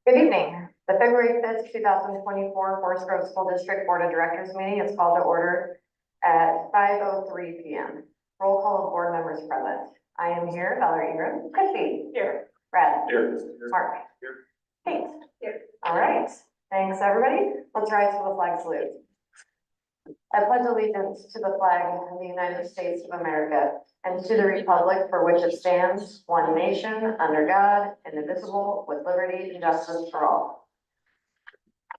Good evening. The February 5th, 2024 Forest Grove School District Board of Directors meeting is called to order at 5:03 p.m. Roll call of board members present. I am here, Valerie Ingram. Christy. Here. Brad. Here. Mark. Here. Kate. Here. All right. Thanks, everybody. Let's rise to the flag salute. I pledge allegiance to the flag of the United States of America and to the republic for which it stands, one nation, under God, indivisible, with liberty and justice for all.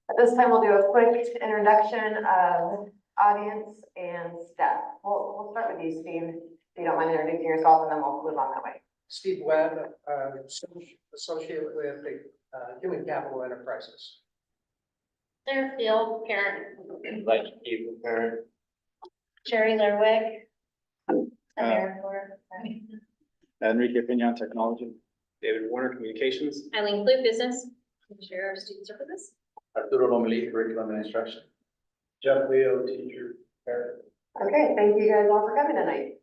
At this time, we'll do a quick introduction of audience and staff. We'll start with you, Steve, if you don't mind introducing yourself, and then we'll move on that way. Steve Webb, associate with the Human Capital Enterprises. Sarah Field, parent. Like people, parent. Jerry Lerwick. AmeriCorps. Enrique Pinion, technology. David Warner, communications. Eileen Clue, business. Share our student services. Arturo Lomelí, curriculum and instruction. Jeff Leo, teacher, parent. Okay, thank you guys all for coming tonight.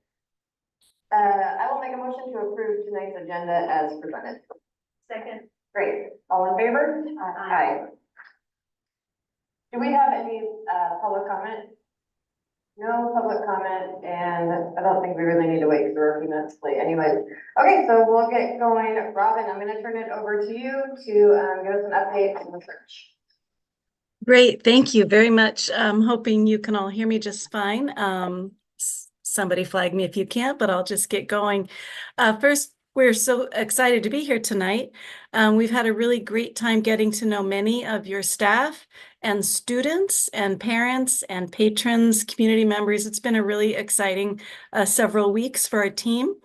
I will make a motion to approve tonight's agenda as presented. Second. Great. All in favor? Aye. Do we have any public comment? No public comment, and I don't think we really need to wait for a few minutes late anyways. Okay, so we'll get going. Robin, I'm going to turn it over to you to give us an update on the search. Great, thank you very much. I'm hoping you can all hear me just fine. Somebody flag me if you can't, but I'll just get going. First, we're so excited to be here tonight. We've had a really great time getting to know many of your staff and students and parents and patrons, community members. It's been a really exciting several weeks for our team.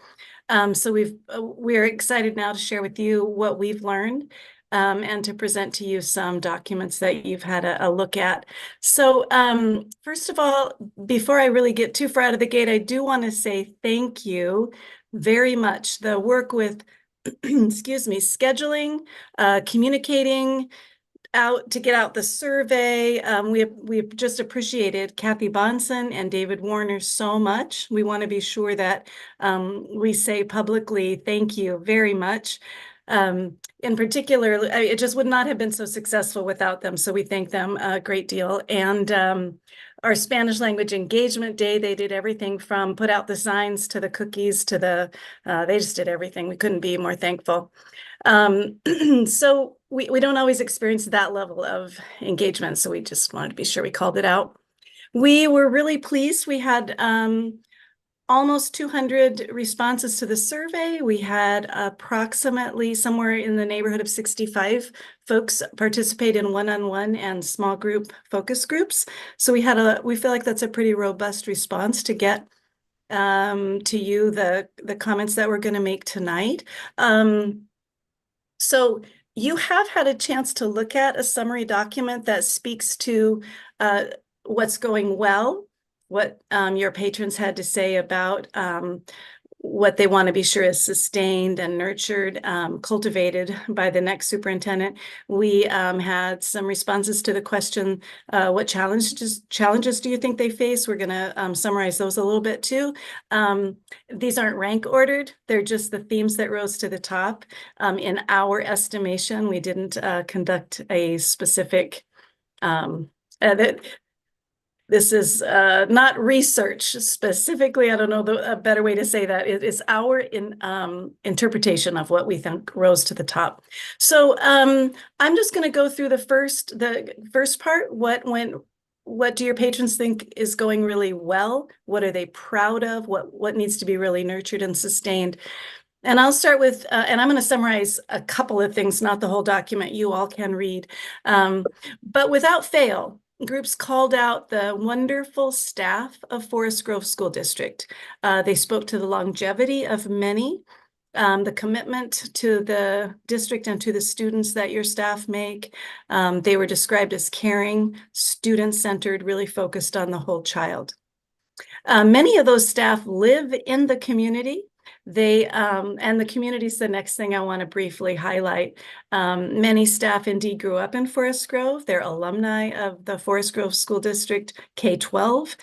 So we're excited now to share with you what we've learned and to present to you some documents that you've had a look at. So first of all, before I really get too far out of the gate, I do want to say thank you very much. The work with, excuse me, scheduling, communicating out to get out the survey. We've just appreciated Kathy Bonson and David Warner so much. We want to be sure that we say publicly, thank you very much. In particular, it just would not have been so successful without them. So we thank them a great deal. And our Spanish language engagement day, they did everything from put out the signs to the cookies to they just did everything. We couldn't be more thankful. So we don't always experience that level of engagement. So we just wanted to be sure we called it out. We were really pleased. We had almost 200 responses to the survey. We had approximately somewhere in the neighborhood of 65 folks participate in one-on-one and small group focus groups. So we feel like that's a pretty robust response to get to you the comments that we're going to make tonight. So you have had a chance to look at a summary document that speaks to what's going well, what your patrons had to say about what they want to be sure is sustained and nurtured, cultivated by the next superintendent. We had some responses to the question, what challenges do you think they face? We're going to summarize those a little bit too. These aren't rank ordered. They're just the themes that rose to the top. In our estimation, we didn't conduct a specific this is not research specifically. I don't know a better way to say that. It is our interpretation of what we think rose to the top. So I'm just going to go through the first part. What do your patrons think is going really well? What are they proud of? What needs to be really nurtured and sustained? And I'll start with, and I'm going to summarize a couple of things, not the whole document. You all can read. But without fail, groups called out the wonderful staff of Forest Grove School District. They spoke to the longevity of many, the commitment to the district and to the students that your staff make. They were described as caring, student-centered, really focused on the whole child. Many of those staff live in the community. And the community is the next thing I want to briefly highlight. Many staff indeed grew up in Forest Grove. They're alumni of the Forest Grove School District K-12.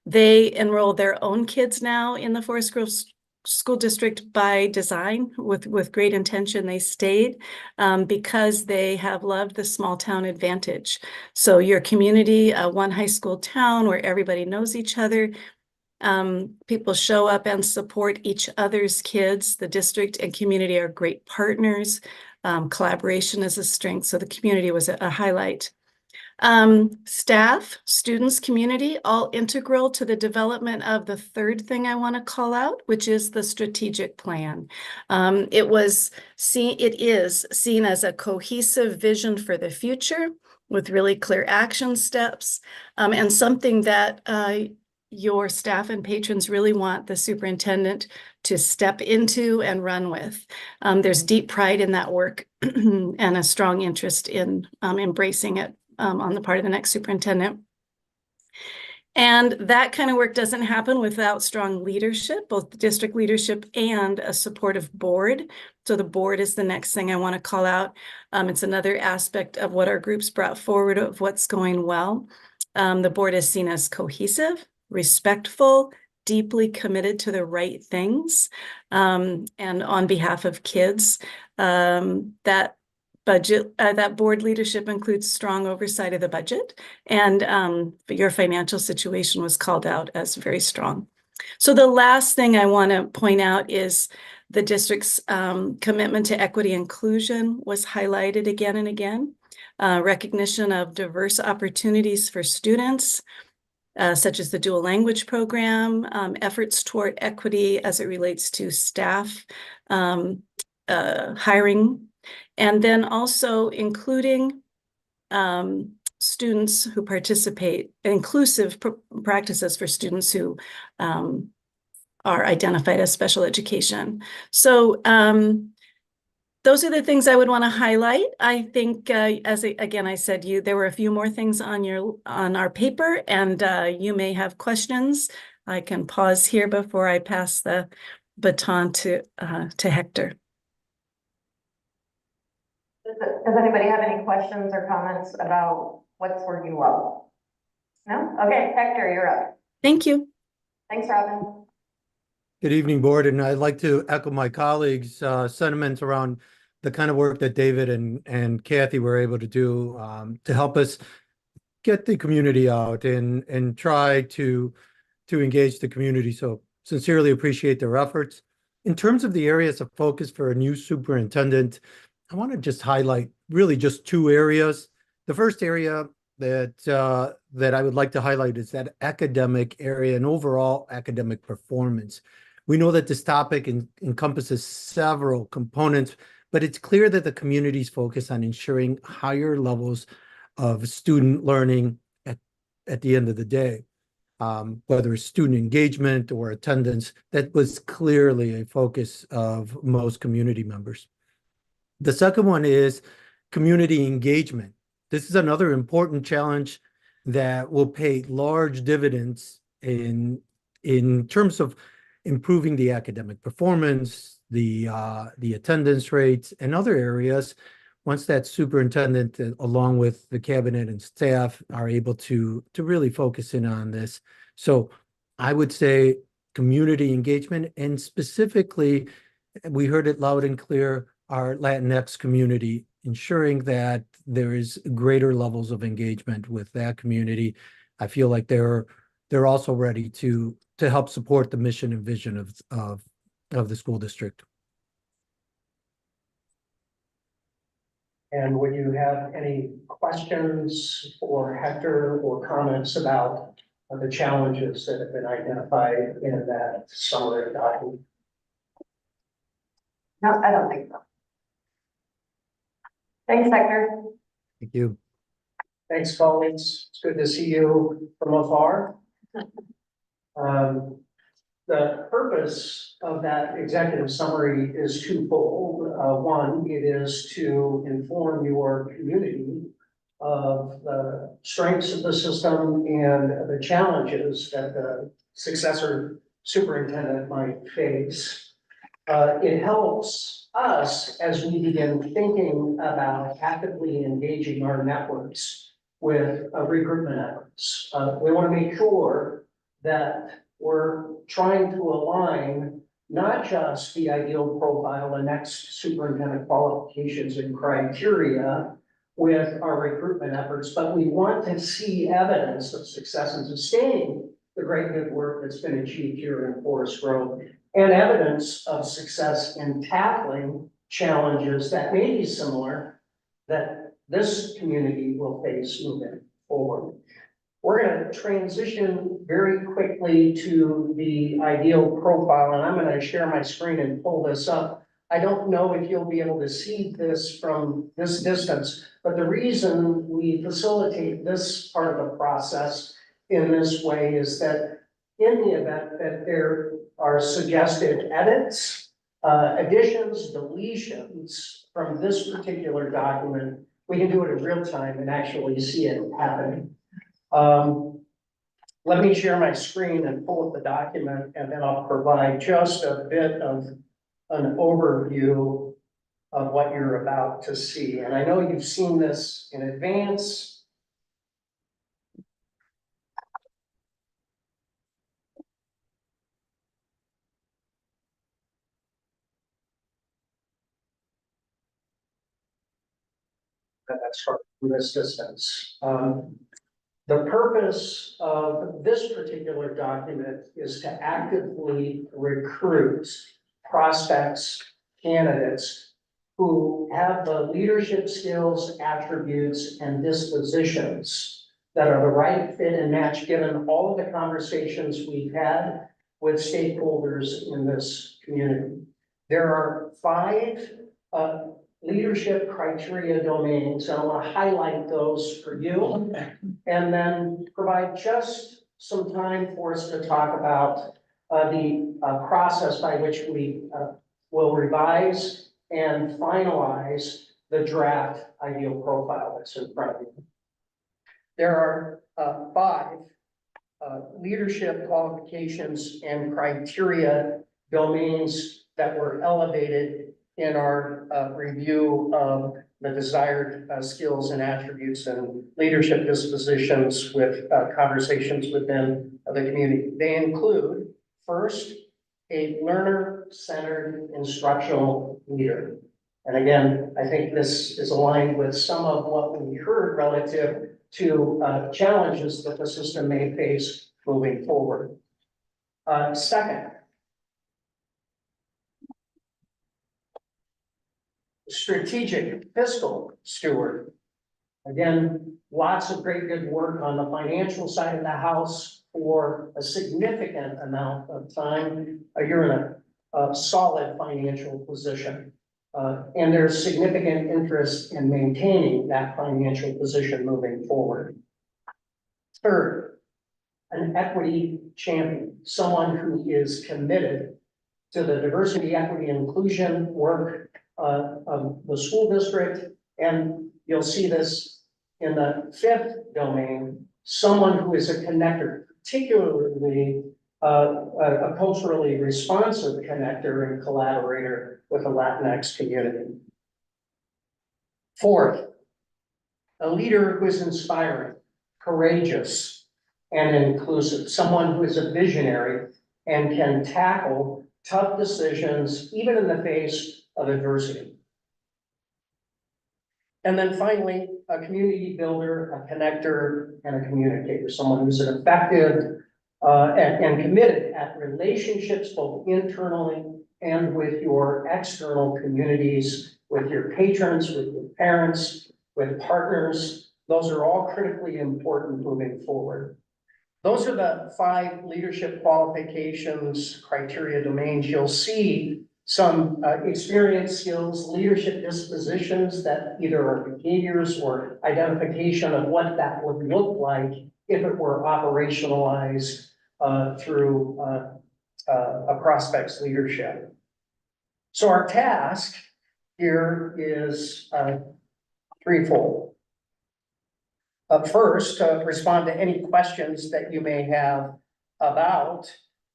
They enroll their own kids now in the Forest Grove school district by design with great intention. They stayed because they have loved the small town advantage. So your community, one high school town where everybody knows each other. People show up and support each other's kids. The district and community are great partners. Collaboration is a strength. So the community was a highlight. Staff, students, community, all integral to the development of the third thing I want to call out, which is the strategic plan. It is seen as a cohesive vision for the future with really clear action steps, and something that your staff and patrons really want the superintendent to step into and run with. There's deep pride in that work and a strong interest in embracing it on the part of the next superintendent. And that kind of work doesn't happen without strong leadership, both district leadership and a supportive board. So the board is the next thing I want to call out. It's another aspect of what our groups brought forward of what's going well. The board is seen as cohesive, respectful, deeply committed to the right things, and on behalf of kids. That board leadership includes strong oversight of the budget, and your financial situation was called out as very strong. So the last thing I want to point out is the district's commitment to equity inclusion was highlighted again and again. Recognition of diverse opportunities for students, such as the dual language program, efforts toward equity as it relates to staff hiring, and then also including students who participate, inclusive practices for students who are identified as special education. So those are the things I would want to highlight. I think, again, I said there were a few more things on our paper, and you may have questions. I can pause here before I pass the baton to Hector. Does anybody have any questions or comments about what's working well? No? Okay, Hector, you're up. Thank you. Thanks, Robin. Good evening, board, and I'd like to echo my colleagues' sentiments around the kind of work that David and Kathy were able to do to help us get the community out and try to engage the community. So sincerely appreciate their efforts. In terms of the areas of focus for a new superintendent, I want to just highlight really just two areas. The first area that I would like to highlight is that academic area and overall academic performance. We know that this topic encompasses several components, but it's clear that the community's focus on ensuring higher levels of student learning at the end of the day, whether it's student engagement or attendance, that was clearly a focus of most community members. The second one is community engagement. This is another important challenge that will pay large dividends in terms of improving the academic performance, the attendance rates, and other areas once that superintendent, along with the cabinet and staff, are able to really focus in on this. So I would say community engagement, and specifically, we heard it loud and clear, our Latinx community, ensuring that there is greater levels of engagement with that community. I feel like they're also ready to help support the mission and vision of the school district. And would you have any questions for Hector or comments about the challenges that have been identified in that summary document? No, I don't think so. Thanks, Hector. Thank you. Thanks, colleagues. It's good to see you from afar. The purpose of that executive summary is twofold. One, it is to inform your community of the strengths of the system and the challenges that the successor superintendent might face. It helps us as we begin thinking about actively engaging our networks with recruitment efforts. We want to make sure that we're trying to align not just the ideal profile, the next superintendent qualifications and criteria with our recruitment efforts, but we want to see evidence of success in sustaining the great good work that's been achieved here in Forest Grove, and evidence of success in tackling challenges that may be similar that this community will face moving forward. We're going to transition very quickly to the ideal profile, and I'm going to share my screen and pull this up. I don't know if you'll be able to see this from this distance, but the reason we facilitate this part of the process in this way is that in the event that there are suggested edits, additions, deletions from this particular document, we can do it in real time and actually see it happening. Let me share my screen and pull up the document, and then I'll provide just a bit of an overview of what you're about to see. And I know you've seen this in advance. That's from this distance. The purpose of this particular document is to actively recruit prospects, candidates who have the leadership skills, attributes, and dispositions that are the right fit and match given all of the conversations we've had with stakeholders in this community. There are 5 leadership criteria domains, and I want to highlight those for you, and then provide just some time for us to talk about the process by which we will revise and finalize the draft ideal profile that's in front of you. There are 5 leadership qualifications and criteria domains that were elevated in our review of the desired skills and attributes and leadership dispositions with conversations within the community. They include, first, a learner-centered instructional leader. And again, I think this is aligned with some of what we heard relative to challenges that the system may face moving forward. Second, strategic fiscal steward. Again, lots of great good work on the financial side of the house for a significant amount of time. You're in a solid financial position. And there's significant interest in maintaining that financial position moving forward. Third, an equity champion, someone who is committed to the diversity, equity, and inclusion work of the school district. And you'll see this in the 5th domain, someone who is a connector, particularly a culturally responsive connector and collaborator with the Latinx community. 4th, a leader who is inspiring, courageous, and inclusive, someone who is a visionary and can tackle tough decisions, even in the face of adversity. And then finally, a community builder, a connector, and a communicator, someone who's an effective and committed at relationships both internally and with your external communities, with your patrons, with your parents, with partners. Those are all critically important moving forward. Those are the 5 leadership qualifications, criteria domains. You'll see some experience, skills, leadership dispositions that either are behaviors or identification of what that would look like if it were operationalized through a prospect's leadership. So our task here is threefold. First, respond to any questions that you may have about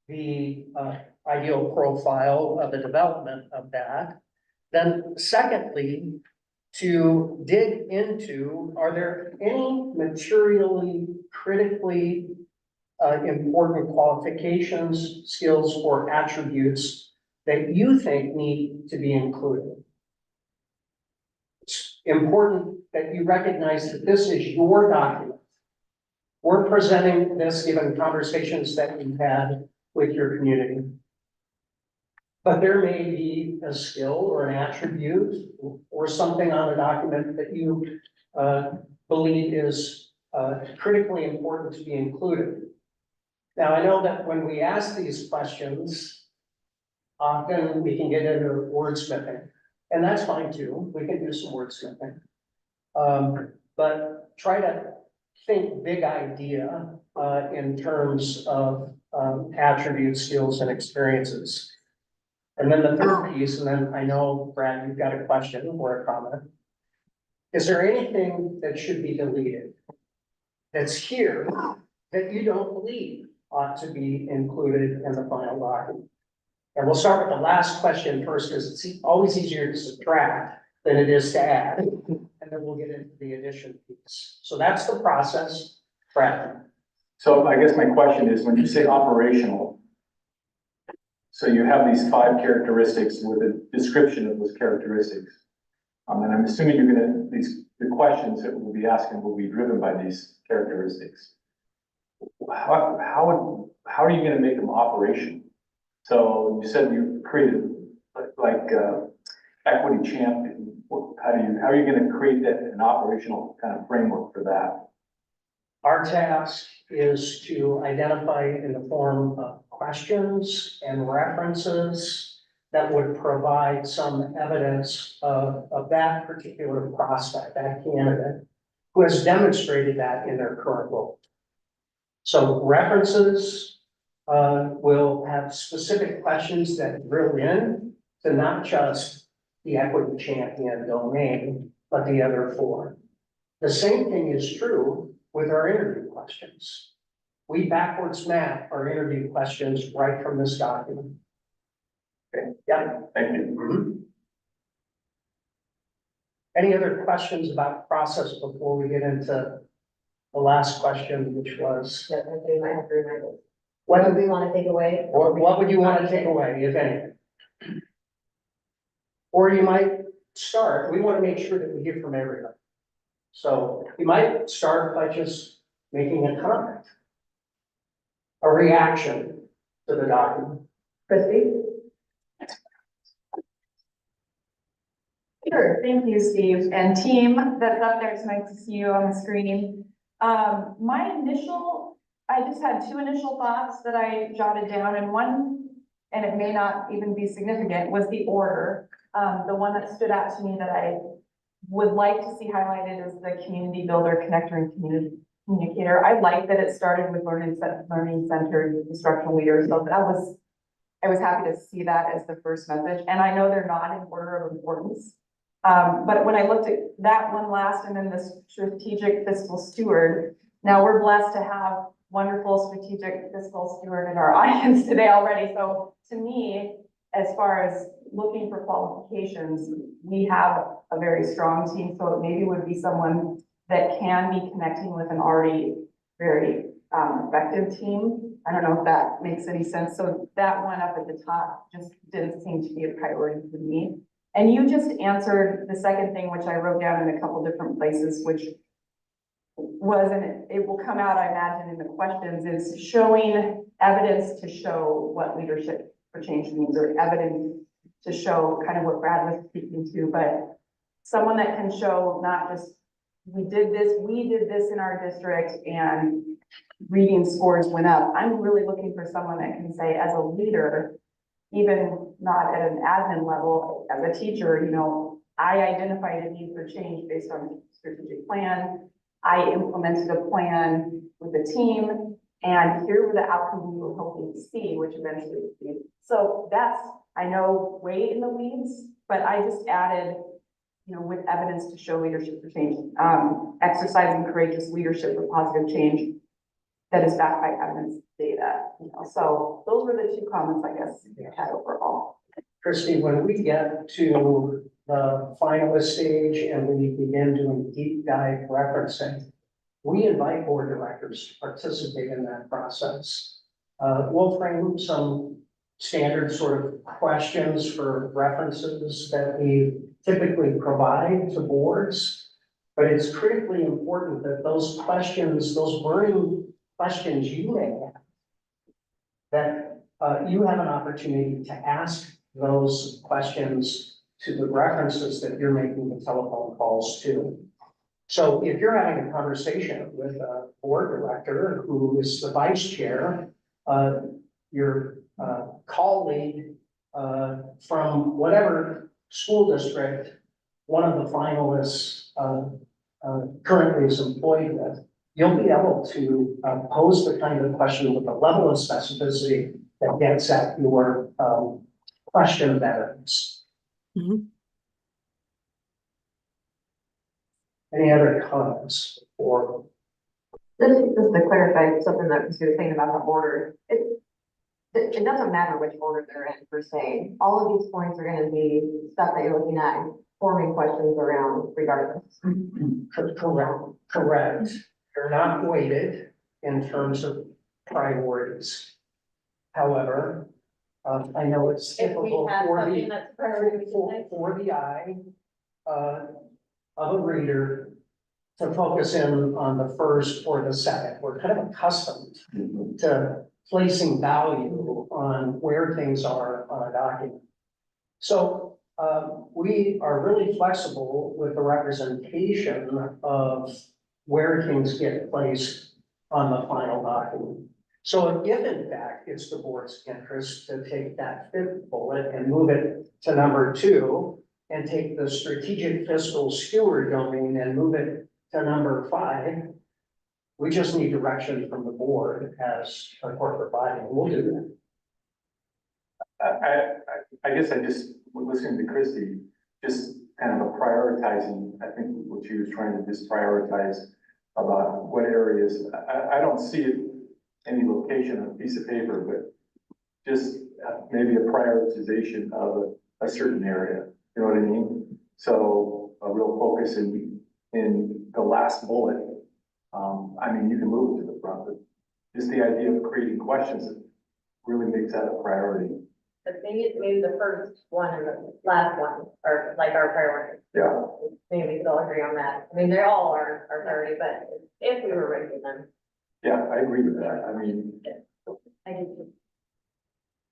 the ideal profile of the development of that. Then secondly, to dig into, are there any materially, critically important qualifications, skills, or attributes that you think need to be included. It's important that you recognize that this is your document. We're presenting this given conversations that you've had with your community. But there may be a skill or an attribute or something on the document that you believe is critically important to be included. Now, I know that when we ask these questions, often we can get into wordsmithing, and that's fine too. We can do some wordsmithing. But try to think big idea in terms of attributes, skills, and experiences. And then the third piece, and then I know, Brad, you've got a question or a comment. Is there anything that should be deleted that's here that you don't believe ought to be included in the final document? And we'll start with the last question first, because it's always easier to subtract than it is to add. And then we'll get into the addition piece. So that's the process, Brad. So I guess my question is, when you say operational, so you have these 5 characteristics with a description of those characteristics. And I'm assuming you're gonna, the questions that we'll be asking will be driven by these characteristics. How are you gonna make them operational? So you said you created like equity champion. How are you gonna create that, an operational kind of framework for that? Our task is to identify in the form of questions and references that would provide some evidence of that particular prospect, that candidate, who has demonstrated that in their current role. So references will have specific questions that drill in to not just the equity champion domain, but the other 4. The same thing is true with our interview questions. We backwards map our interview questions right from this document. Okay. Yeah. Thank you. Any other questions about process before we get into the last question, which was, Yeah, they might have to remind us. what, What do we want to take away? what would you want to take away, if anything? Or you might start, we want to make sure that we hear from everybody. So you might start by just making a comment, a reaction to the document. Christie? Sure, thank you, Steve, and team that's up there. It's nice to see you on the screen. I just had 2 initial thoughts that I jotted down, and one, and it may not even be significant, was the order. The one that stood out to me that I would like to see highlighted is the community builder, connector, and community communicator. I like that it started with learning centered instructional leaders, so I was happy to see that as the first message, and I know they're not in order of importance. But when I looked at that one last and then the strategic fiscal steward, now we're blessed to have wonderful strategic fiscal steward in our audience today already. So to me, as far as looking for qualifications, we have a very strong team. So it maybe would be someone that can be connecting with an already very effective team. I don't know if that makes any sense. So that one up at the top just didn't seem to be a priority for me. And you just answered the second thing, which I wrote down in a couple different places, which was, and it will come out, I imagine, in the questions, is showing evidence to show what leadership for change means, or evidence to show kind of what Brad was speaking to, but someone that can show not just, we did this in our district and reading scores went up. I'm really looking for someone that can say, as a leader, even not at an admin level, as a teacher, you know, I identified a need for change based on a strategic plan. I implemented a plan with the team, and here were the outcomes we were hoping to see, which eventually was the. So that's, I know, way in the weeds, but I just added, you know, with evidence to show leadership for change, exercising courageous leadership for positive change that is backed by evidence data, you know. So those were the 2 comments, I guess, I had overall. Christie, when we get to the finalist stage and we begin doing deep dive referencing, we invite board directors to participate in that process. We'll frame some standard sort of questions for references that we typically provide to boards. But it's critically important that those questions, those burning questions you may have, that you have an opportunity to ask those questions to the references that you're making the telephone calls to. So if you're having a conversation with a board director who is the vice chair, your colleague from whatever school district one of the finalists currently is employed with, you'll be able to pose the kind of question with a level of specificity that gets at your question of evidence. Mhm. Any other comments or? Just to clarify something that was saying about the order, it doesn't matter which order they're in per se. All of these points are gonna be stuff that you're looking at, and forming questions around regardless. Correct. They're not weighted in terms of priorities. However, I know it's If we typical have for something the, that's priority, for the eye of a reader to focus in on the first or the second. We're kind of accustomed to placing value on where things are on a document. So we are really flexible with the representation of where things get placed on the final document. So if in fact it's the board's interest to take that fifth bullet and move it to number 2 and take the strategic fiscal steward domain and move it to number 5, we just need direction from the board as a corporate body, and we'll do that. I guess I just, listening to Christie, just kind of a prioritizing, I think what she was trying to just prioritize about what areas, I don't see it any location on a piece of paper, but just maybe a prioritization of a certain area, you know what I mean? So a real focus in the last bullet. I mean, you can move it to the front, but just the idea of creating questions that really makes that a priority. But maybe the first one and the last one are like our priority. Yeah. Maybe we could all agree on that. I mean, they all are our priority, but if we were ranking them. Yeah, I agree with that. I mean, I do.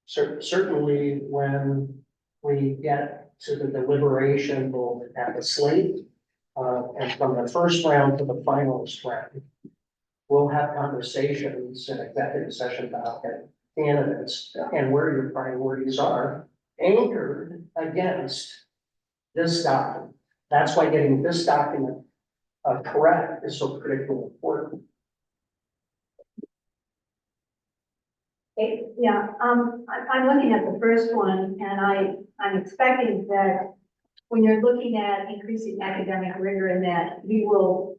Certainly, when we get to the deliberation, we'll have a slate. And from the first round to the finalist round, we'll have conversations in executive session about candidates and where your priorities are anchored against this document. That's why getting this document correct is so critically important. Yeah, I'm looking at the first one and I'm expecting that when you're looking at increasing academic rigor in that, you will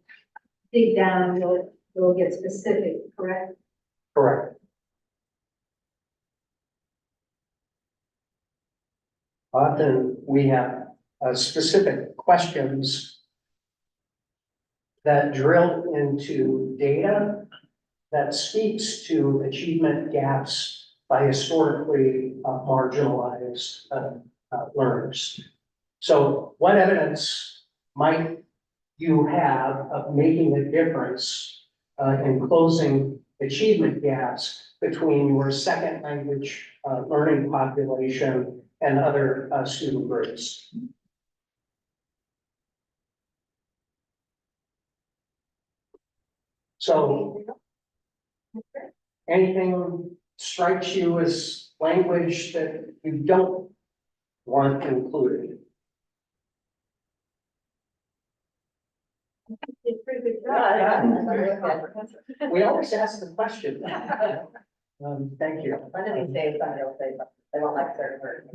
dig down, you'll get specific, correct? Correct. Often we have specific questions that drill into data that speaks to achievement gaps by historically marginalized learners. So what evidence might you have of making a difference in closing achievement gaps between your second language learning population and other student groups? So anything strikes you as language that you don't want included? It's pretty good job. We always ask the question. Thank you. When did we say somebody will say something? They won't like certain words.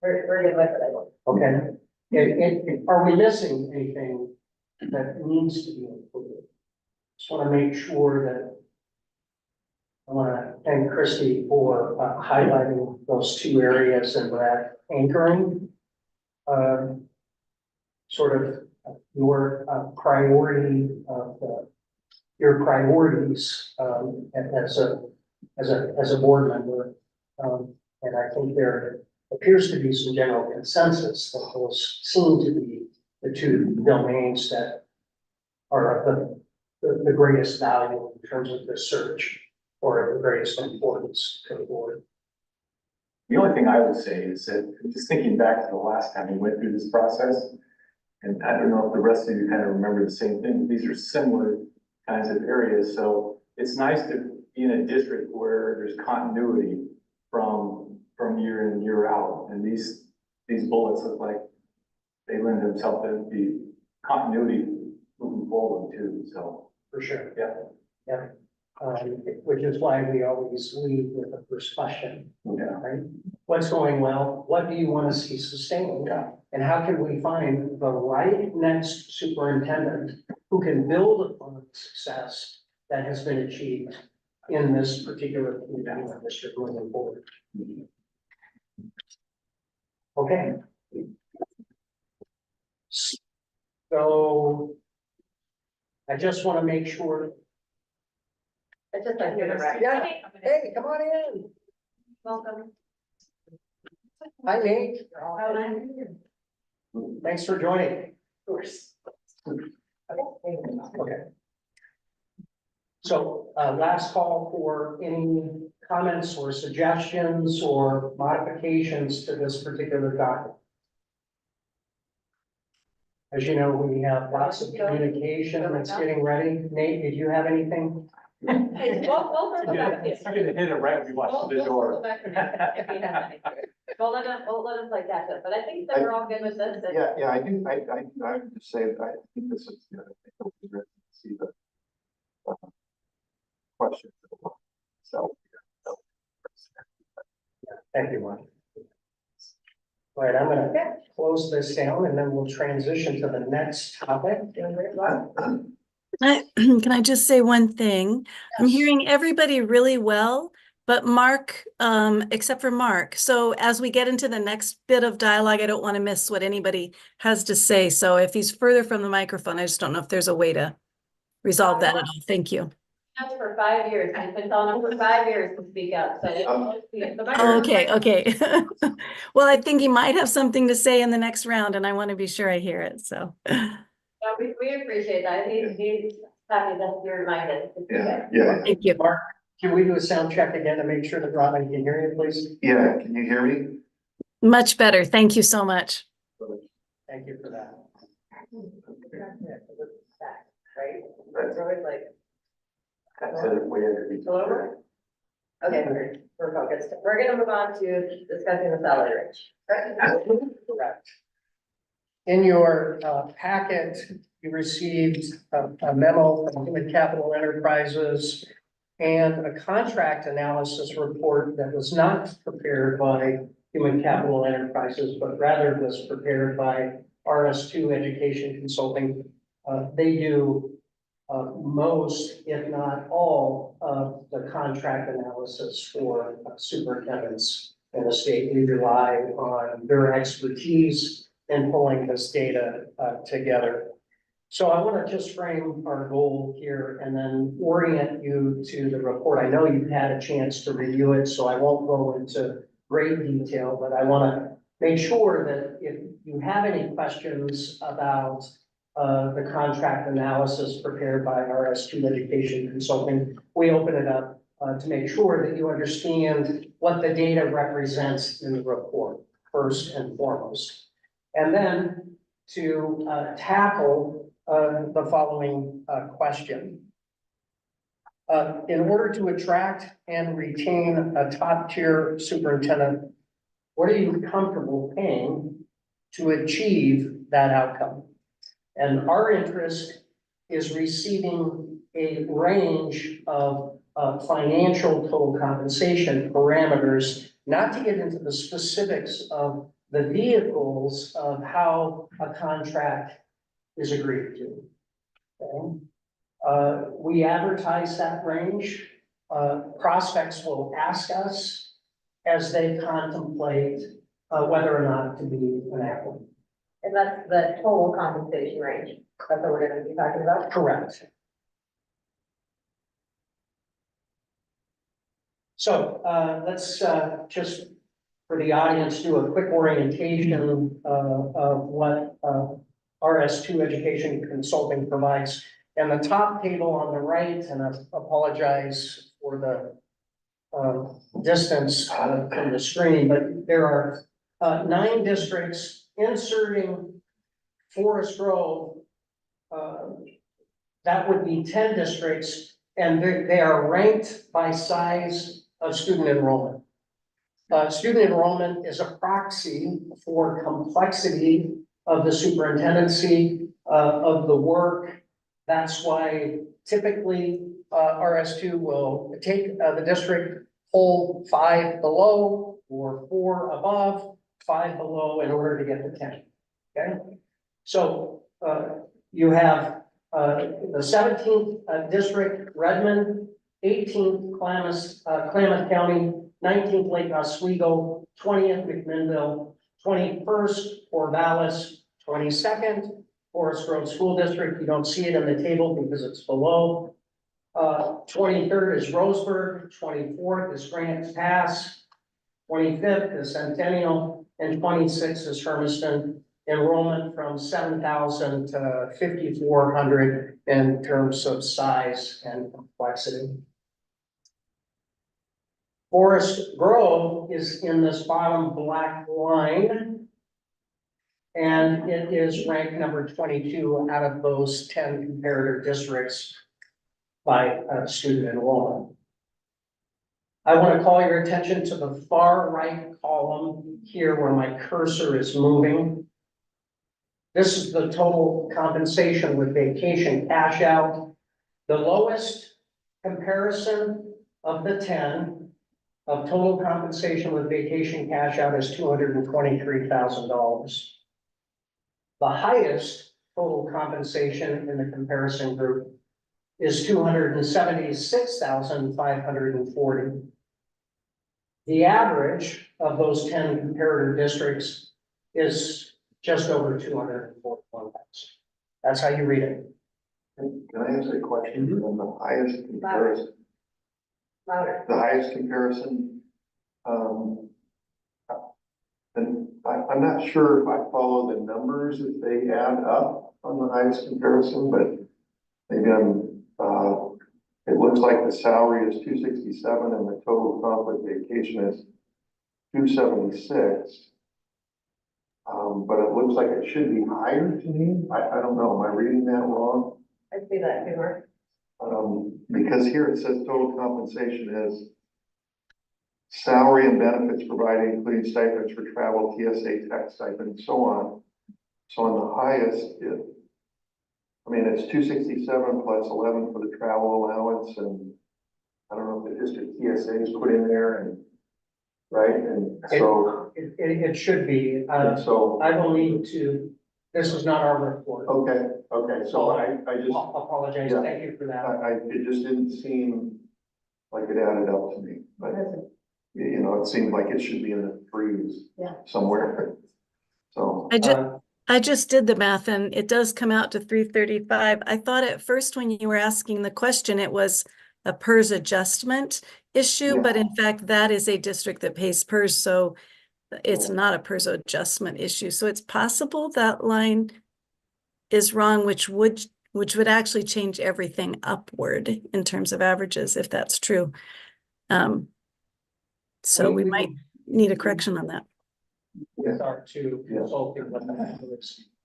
We're good with it. Okay. Are we missing anything that needs to be included? Just want to make sure that I want to thank Christie for highlighting those two areas and that anchoring sort of your priority of your priorities as a board member And I think there appears to be some general consensus that those seem to be the two domains that are of the greatest value in terms of the search or the greatest importance to the board. The only thing I would say is that, just thinking back to the last time we went through this process, and I don't know if the rest of you kind of remember the same thing, these are similar kinds of areas, so it's nice to be in a district where there's continuity from year in, year out, and these bullets look like they lend themselves to the continuity moving forward too, so. For sure. Yeah. Yeah. Which is why we always lead with the first question, Yeah. right? What's going well? What do you want to see sustained? Yeah. And how can we find the right next superintendent who can build upon the success that has been achieved in this particular community and district moving forward? Okay. So I just want to make sure. I just like you're right. Yeah, hey, come on in. Welcome. Hi, Nate. Of Thanks for joining. course. Okay. So, last call for any comments or suggestions or modifications to this particular document. As you know, we have lots of communication that's getting ready. Nate, did you have anything? Hey, we'll circle back with you. You're gonna hit it right when you watch the door. We'll let them play catch up, but I think that we're all good with this. and- Yeah, I do, I would just say, that I think this is, I think it'll be great to see the questions. So. Thank you, Mark. All right, I'm gonna close this down and then we'll transition to the next topic. Can I just say one thing? I'm hearing everybody really well, but Mark, except for Mark. So as we get into the next bit of dialogue, I don't want to miss what anybody has to say. So if he's further from the microphone, I just don't know if there's a way to resolve that at all. Thank you. That's for 5 years. I've been telling them for 5 years to speak up, so. Oh, okay, okay. Well, I think he might have something to say in the next round and I want to be sure I hear it, so. Yeah, we appreciate that. He's happy that you're reminded. Yeah, Thank you. Mark, can we do a sound check again to make sure that Robin can hear you, please? yeah, can you hear me? Much better. Thank you so much. Thank you for that. Right? Right. It's always like, That's it, way underneath. hello? Okay, we're focused. We're gonna move on to discussing the salary range. Correct. In your packet, you received a memo from Human Capital Enterprises and a contract analysis report that was not prepared by Human Capital Enterprises, but rather was prepared by RS2 Education Consulting. They do most, if not all, of the contract analysis for superintendents in the state. We rely on their expertise in pulling this data together. So I want to just frame our goal here and then orient you to the report. I know you've had a chance to review it, so I won't go into great detail, but I want to make sure that if you have any questions about the contract analysis prepared by RS2 Education Consulting, we open it up to make sure that you understand what the data represents in the report, first and foremost. And then to tackle the following question. In order to attract and retain a top-tier superintendent, what are you comfortable paying to achieve that outcome? And our interest is receiving a range of financial total compensation parameters, not to get into the specifics of the vehicles of how a contract is agreed to. Okay? We advertise that range. Prospects will ask us as they contemplate whether or not to be an applicant. And that's the total compensation range. That's what we're gonna be talking about. Correct. So, let's, just for the audience, do a quick orientation, of what, RS2 Education Consulting provides. And the top table on the right, and I apologize for the distance from the screen, but there are 9 districts inserting Forest Grove. That would be 10 districts, and they are ranked by size of student enrollment. Student enrollment is a proxy for complexity of the superintendency of the work. That's why typically RS2 will take the district, pull 5 below or 4 above, 5 below in order to get the 10. Okay, so you have the 17th district, Redmond, 18th Klamath County, 19th Lake Oswego, 20th McMinnville, 21st Corvallis, 22nd Forest Grove School District. You don't see it in the table because it's below. 23rd is Roseburg, 24th is Grants Pass, 25th is Centennial, and 26th is Hermiston. Enrollment from 7,000 to 5,400 in terms of size and complexity. Forest Grove is in this bottom black line. And it is ranked number 22 out of those 10 comparator districts by student enrollment. I want to call your attention to the far right column here where my cursor is moving. This is the total compensation with vacation cash out. The lowest comparison of the 10 of total compensation with vacation cash out is $223,000. The highest total compensation in the comparison group is $276,540. The average of those 10 comparator districts is just over 241,000. That's how you read it. Can I ask a question on the highest comparison? Louder. The highest comparison, and I'm not sure if I follow the numbers if they add up on the highest comparison, but maybe it looks like the salary is 267 and the total comp with vacation is 276. But it looks like it should be higher to me. I don't know. Am I reading that wrong? I see that too, Mark. Because here it says total compensation is salary and benefits provided, including stipends for travel, TSA tech stipend, and so on. So on the highest, it's 267 plus 11 for the travel allowance, and I don't know if the district TSA is put in there, and right, and so It should be. so I will need to, this is not our report. okay, so I just Apologize, Yeah. thank you for that. it just didn't seem like it added up to me, but it seemed like it should be in the threes somewhere. So I just did the math and it does come out to 335. I thought at first when you were asking the question, it was a PERS adjustment issue, but in fact, that is a district that pays PERS, so it's not a PERS adjustment issue. So it's possible that line is wrong, which would actually change everything upward in terms of averages, if that's true. So we might need a correction on that. Start to consulting with that.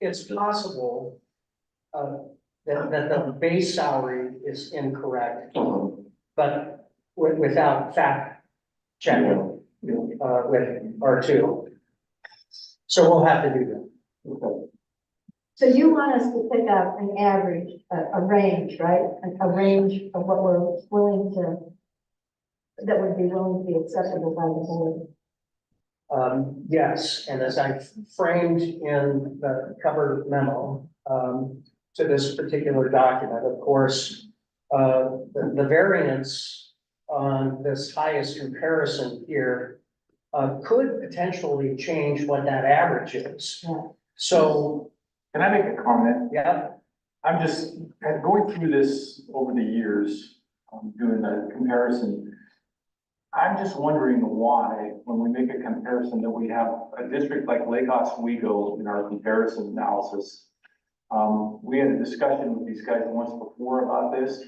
It's possible that the base salary is incorrect, but without fact checking with R2. So we'll have to do that. okay. So you want us to pick up an average, a range, right? A range of what we're willing to, that would be willing to be acceptable by the board. Yes, and as I framed in the cover memo to this particular document, of course, the variance on this highest comparison here could potentially change what that average is. Yeah. So, Can I make a comment? yeah, I'm just going through this over the years, doing the comparison. I'm just wondering why, when we make a comparison, that we have a district like Lake Oswego in our comparison analysis. We had a discussion with these guys once before about this.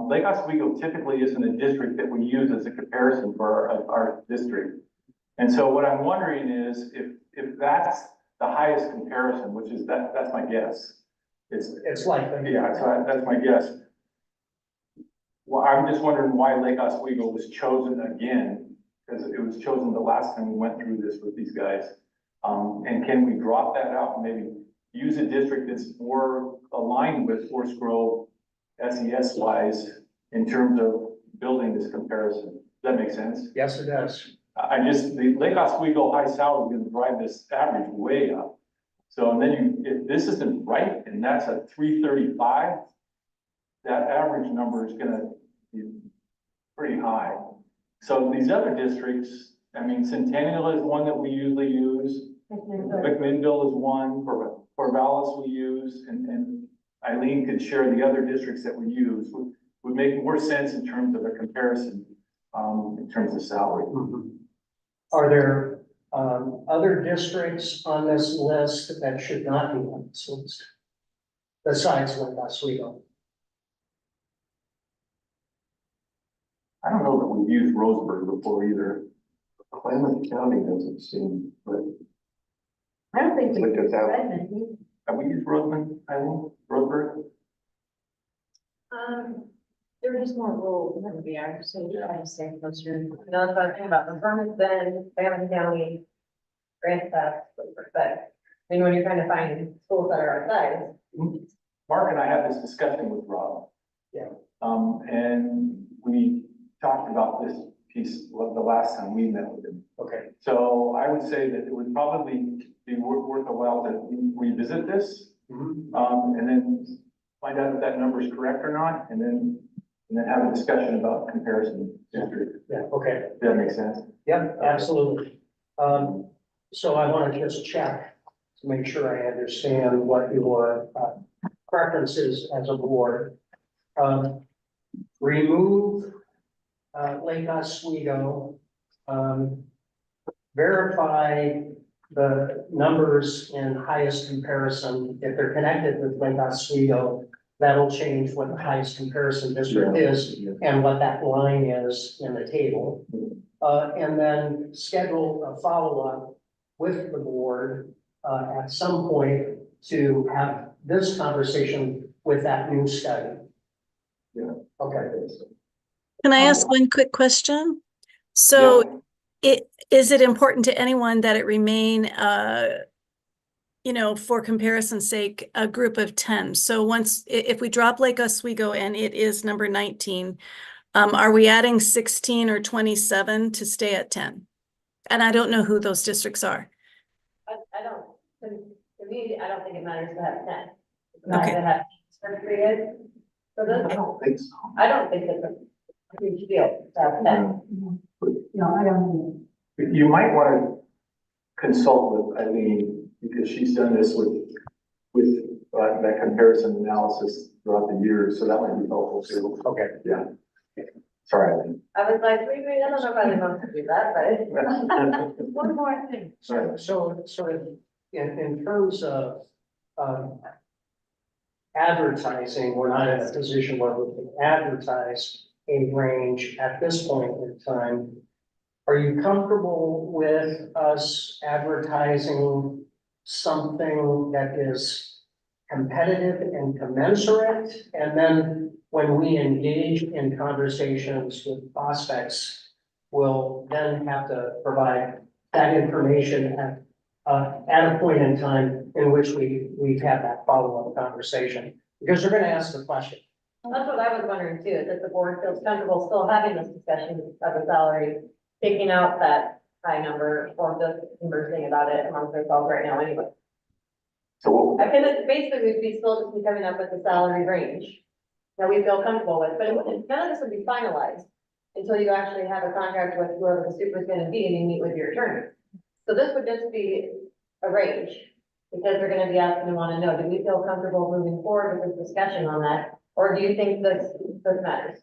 Lake Oswego typically isn't a district that we use as a comparison for our district. And so what I'm wondering is if that's the highest comparison, which is that's my guess. It's likely. Yeah, so that's my guess. Well, I'm just wondering why Lake Oswego was chosen again, because it was chosen the last time we went through this with these guys. And can we drop that out and maybe use a district that's more aligned with Forest Grove SES wise in terms of building this comparison? Does that make sense? Yes, it does. The Lake Oswego high salary is gonna drive this average way up. So, and then if this isn't right, and that's a 335, that average number is gonna be pretty high. So these other districts, I mean, Centennial is one that we usually use. McMinnville is one, for Vallis we use, and Eileen could share the other districts that we use, would make more sense in terms of a comparison, in terms of salary. Are there other districts on this list that should not be on this list? Besides Lake Oswego? I don't know that we've used Roseburg before either. Klamath County doesn't seem, but I don't think we Look at that. Redmond. Have we used Roseburg, Eileen? Roseburg? There is more rural than we are, so you're trying to stay closer. No, that's what I'm talking about, the Hermiston, Famine County, Grant Pass, but, I mean, when you're trying to find schools that are our size. Mark and I had this discussion with Rob. Yeah. And we talked about this piece the last time we met with him. Okay. So I would say that it would probably be worth a while to revisit this. And then find out if that number is correct or not, and then have a discussion about comparison district. Yeah, okay. Does that make sense? Yep, absolutely. So I want to just check to make sure I understand what your preferences as a board. Remove Lake Oswego, verify the numbers in highest comparison. If they're connected with Lake Oswego, that'll change what the highest comparison district is and what that line is in the table. And then schedule a follow-up with the board at some point to have this conversation with that new study. Yeah. Okay. Can I ask one quick question? So is it important to anyone that it remain, for comparison's sake, a group of 10? So if we drop Lake Oswego and it is number 19, are we adding 16 or 27 to stay at 10? And I don't know who those districts are. I don't, to me, I don't think it matters to have 10. It matters Okay. to have a period. So I don't think so. I don't think it's a huge deal to have 10. No, I don't. You might want to consult with Eileen, because she's done this with that comparison analysis throughout the years, so that might be helpful too. Okay. Yeah. Sorry, Eileen. I was like, I don't know if I want to do that, but. One more thing. So in terms of advertising, we're not in a position where we can advertise a range at this point in time. Are you comfortable with us advertising something that is competitive and commensurate? And then when we engage in conversations with prospects, we'll then have to provide that information at a point in time in which we've had that follow-up conversation, because they're going to ask the question. That's what I was wondering too, is if the board feels comfortable still having this discussion of the salary, taking out that high number, or just conversing about it amongst ourselves right now anyway. So I think that basically we'd be still just be coming up with the salary range that we feel comfortable with, but none of this would be finalized until you actually have a contract with whoever the super is gonna be and you meet with your attorney. So this would just be a range, because they're gonna be asking to wanna know, do we feel comfortable moving forward with this discussion on that? Or do you think this matters?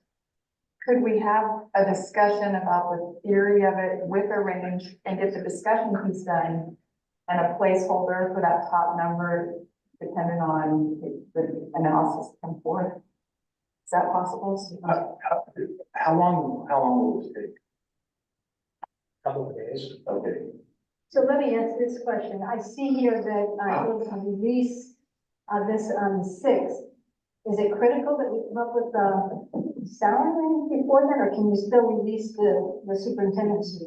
could we have a discussion about the theory of it with a range and get the discussion piece done? And a placeholder for that top number, depending on the analysis come forth? Is that possible? How long will this take? Couple of days. Okay. So let me ask this question. I see here that there was a release of this on the sixth. Is it critical that we come up with the salary range before that, or can you still release the superintendent's?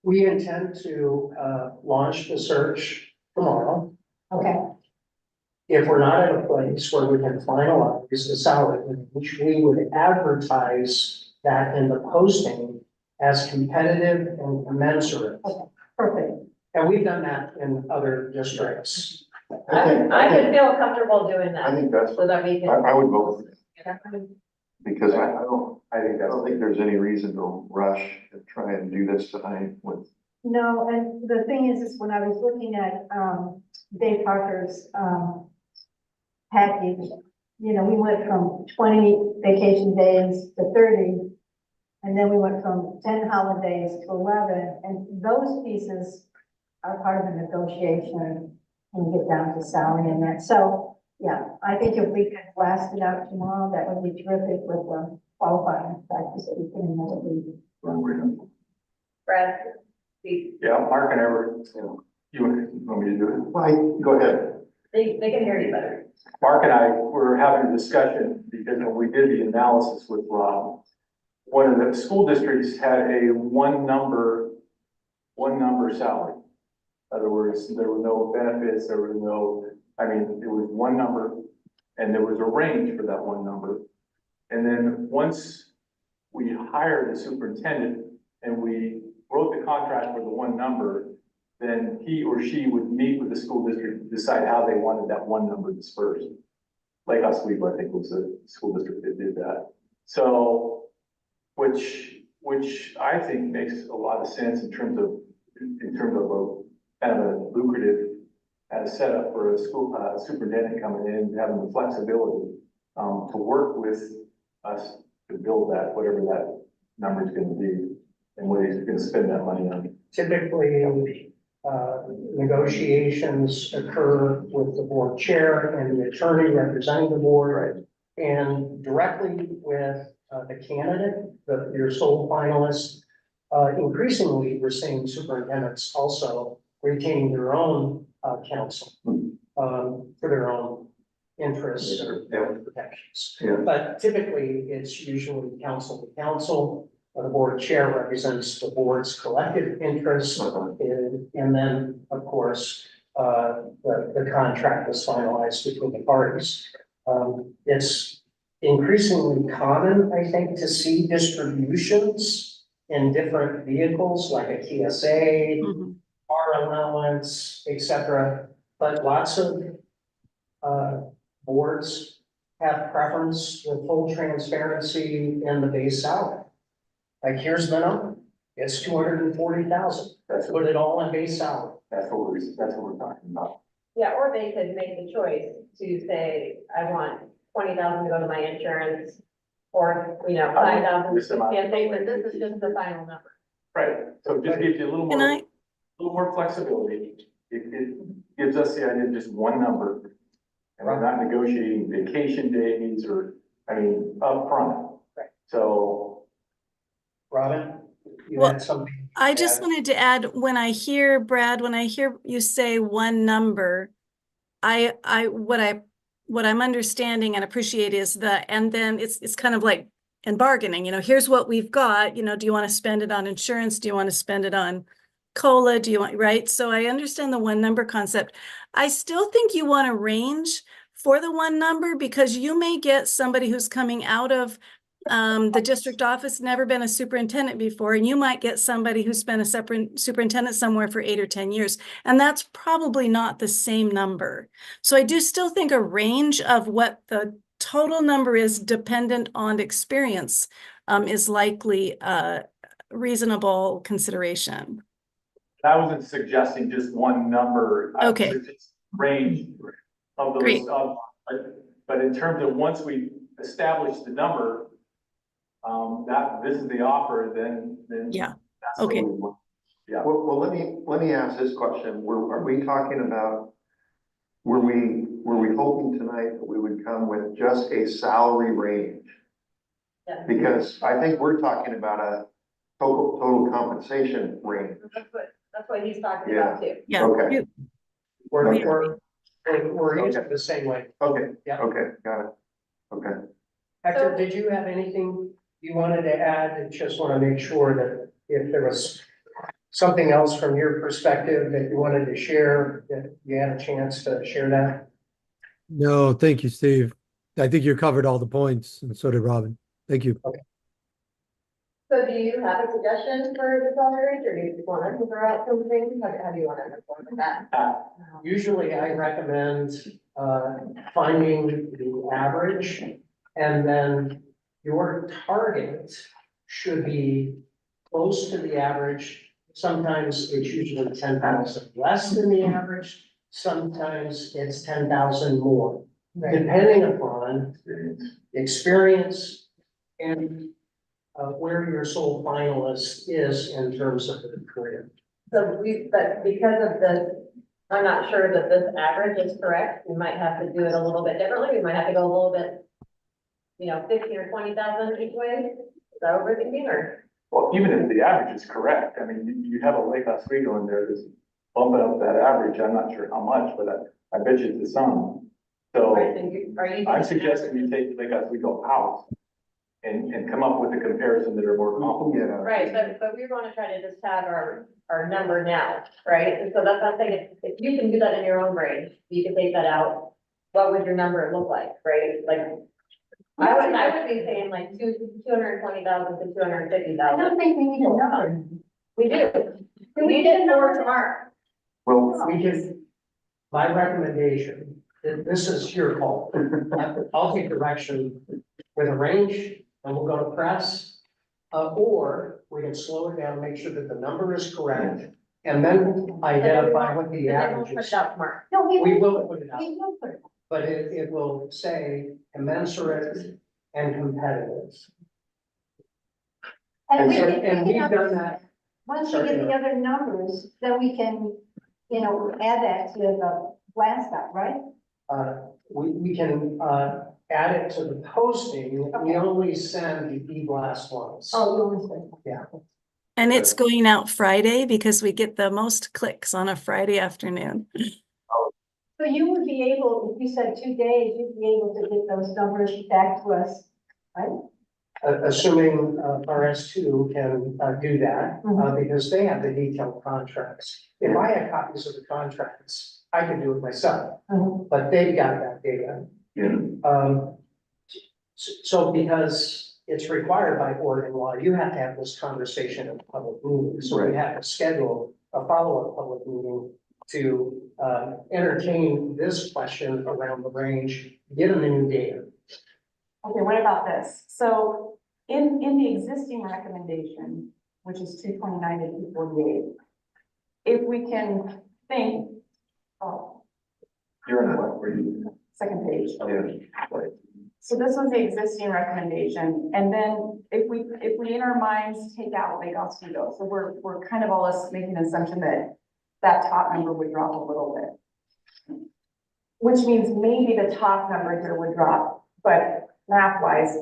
We intend to launch the search tomorrow. Okay, If we're not at a place where we can finalize the salary range, we would advertise that in the posting as competitive and commensurate. perfect. And we've done that in other districts. I would feel comfortable doing I that, think that's, so that we I can. would vote for that, because I I don't think there's any reason to rush and try and do this tonight with. No, and the thing is when I was looking at, Dave Parker's, package, you know, we went from 20 vacation days to 30. And then we went from 10 holidays to 11, and those pieces are part of the negotiation and get down to salary and that. So, yeah, I think if we could blast it out tomorrow, that would be terrific with the qualifying factors that we can know. Brad, please, Yeah, Mark and I were, you want me to do it? Well, go ahead. they can hear you better. Mark and I were having a discussion because when we did the analysis with Rob, one of the school districts had a one number salary. In other words, there were no benefits, there were no, it was one number and there was a range for that one number. And then once we hired the superintendent and we wrote the contract for the one number, then he or she would meet with the school district to decide how they wanted that one number dispersed. Lake Oswego, I think, was the school district that did that. So, which I think makes a lot of sense in terms of a kind of a lucrative setup for a school superintendent coming in, having the flexibility to work with us to build that, whatever that number is going to be, and what he's going to spend that money on. Typically, negotiations occur with the board chair and the attorney representing the board. And directly with the candidate, your sole finalist. Increasingly, we're seeing superintendents also retaining their own counsel for their own interests or protections. Yeah. But typically, it's usually counsel to counsel. The board chair represents the board's collective interests, and then, of course, the contract is finalized between the parties. It's increasingly common, I think, to see distributions in different vehicles like a TSA, car allowance, etc. But lots of boards have preference with full transparency in the base salary. Like, here's the number, it's 240,000. Let's put it all in base salary. That's what we're talking about. Yeah, or they could make the choice to say, I want 20,000 to go to my insurance, or, 5,000, can't say, but this is just the final number. Right, so it just gives you a little more flexibility. It gives us the idea of just one number. And we're not negotiating vacation days or, upfront. Right. So. Robin, you Well, had something? I just wanted to add, when I hear you say one number, what I'm understanding and appreciate is and then it's kind of like in bargaining, here's what we've got, do you want to spend it on insurance? Do you want to spend it on COLA? Right? So I understand the one number concept. I still think you want a range for the one number, because you may get somebody who's coming out of the district office, never been a superintendent before, and you might get somebody who's been a separate superintendent somewhere for 8 or 10 years, and that's probably not the same number. So I do still think a range of what the total number is dependent on experience is likely a reasonable consideration. I wasn't suggesting just one number. Okay. It's range of those. Great. But in terms of once we establish the number, this is the offer, then. Yeah. That's what Okay. we want. Yeah. Well, let me ask this question. Are we talking about, were we hoping tonight that we would come with just a salary range? Yeah. Because I think we're talking about a total compensation range. That's what he's talking about too. Yeah. Okay. You- We're answering the same way. Okay, Yeah. okay, got it. Okay. Hector, did you have anything you wanted to add? I just want to make sure that if there was something else from your perspective that you wanted to share, that you had a chance to share that. No, thank you, Steve. I think you covered all the points, and so did Robin. Thank you. So do you have a suggestion for the salary range, or do you just want to figure out something? How do you want to move forward with that? Usually I recommend finding the average, and then your target should be close to the average. Sometimes it's usually 10,000 less than the average, sometimes it's 10,000 more, depending upon experience and where your sole finalist is in terms of the career. So but because of I'm not sure that this average is correct. We might have to do it a little bit differently. We might have to go a little bit, 15 or 20,000 each way. Is that what we're thinking, or? Well, even if the average is correct, I mean, you have a Lake Oswego in there that's bumping up that average. I'm not sure how much, but I bet you it's some. So Are you? I'm suggesting you take Lake Oswego out and come up with a comparison that are more comparable. Yeah. Right, but we want to try to just have our number now, right? And so that's what I'm saying, if you can do that in your own range, you can take that out. What would your number look like, right? Like, I would be saying like 220,000 to 250,000. I don't think we need a number. We do. We need it for tomorrow. Well, We can, my recommendation, this is your call. I'll take direction with a range and we'll go to press. Or we can slow it down, make sure that the number is correct, and then identify what the And then we'll average put is. it out tomorrow. No, We will put it out, We will put it. but it will say commensurate and competitive. And we so- can and pick it we've up. done that. Once we Sorry, get the no. other numbers, then we can, add that to the blast out, right? We can, add it to the posting. We only send the e-blast ones. Oh, you understand. Yeah. And it's going out Friday because we get the most clicks on a Friday afternoon. So you would be able, if you said 2 days, you'd be able to get those numbers back to us, right? Assuming RS2 can do that, because they have the detailed contracts. If I had copies of the contracts, I could do it myself, but they've got that data. So because it's required by Oregon law, you have to have this conversation in a public meeting. So we have to schedule a follow-up public meeting to entertain this question around the range, given the new data. Okay, what about this? So in the existing recommendation, which is 229 to 248, if we can think, You're in what, where you? second page. Yeah. So this was the existing recommendation, and then if we in our minds take out Lake Oswego, so we're kind of all making an assumption that that top number would drop a little bit. Which means maybe the top number here would drop, but math-wise,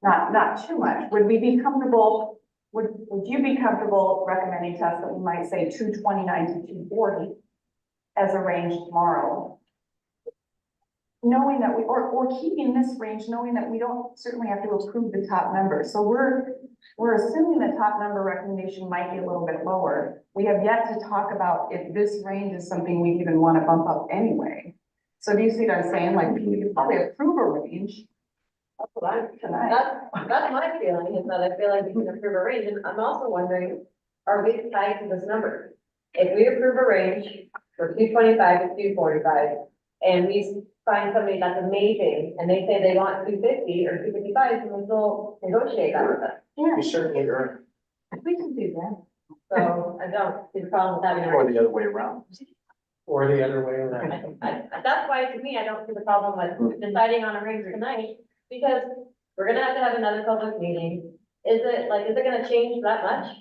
not too much. Would we be comfortable, would you be comfortable recommending to us that we might say 229 to 240 as a range tomorrow? Knowing that or keeping this range, knowing that we don't certainly have to approve the top number. So we're assuming the top number recommendation might be a little bit lower. We have yet to talk about if this range is something we even want to bump up anyway. So do you see what I'm saying? Like, we could probably approve a range. That's what Tonight. that's my feeling, is that I feel like we can approve a range, and I'm also wondering, are we tied to this number? If we approve a range for 225 to 245, and we find somebody that's amazing, and they say they want 250 or 255, then we still negotiate that with them. You certainly are. We can do that. So I don't see the problem with having a Or range. the other way around. Or the other way around. That's why, to me, I don't see the problem with deciding on a range tonight, because we're gonna have to have another public meeting. Is it gonna change that much,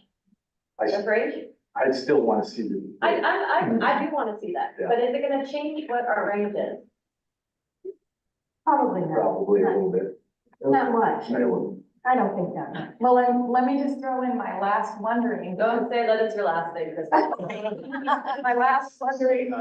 I, the range? I still want to see the. I do wanna see that, Yeah. but is it gonna change what our range is? Probably not. Probably a little bit. Not much. I wouldn't. I don't think that much. Well, and let me just throw in my last wondering. Don't say that it's your last thing, Chris. My last wondering.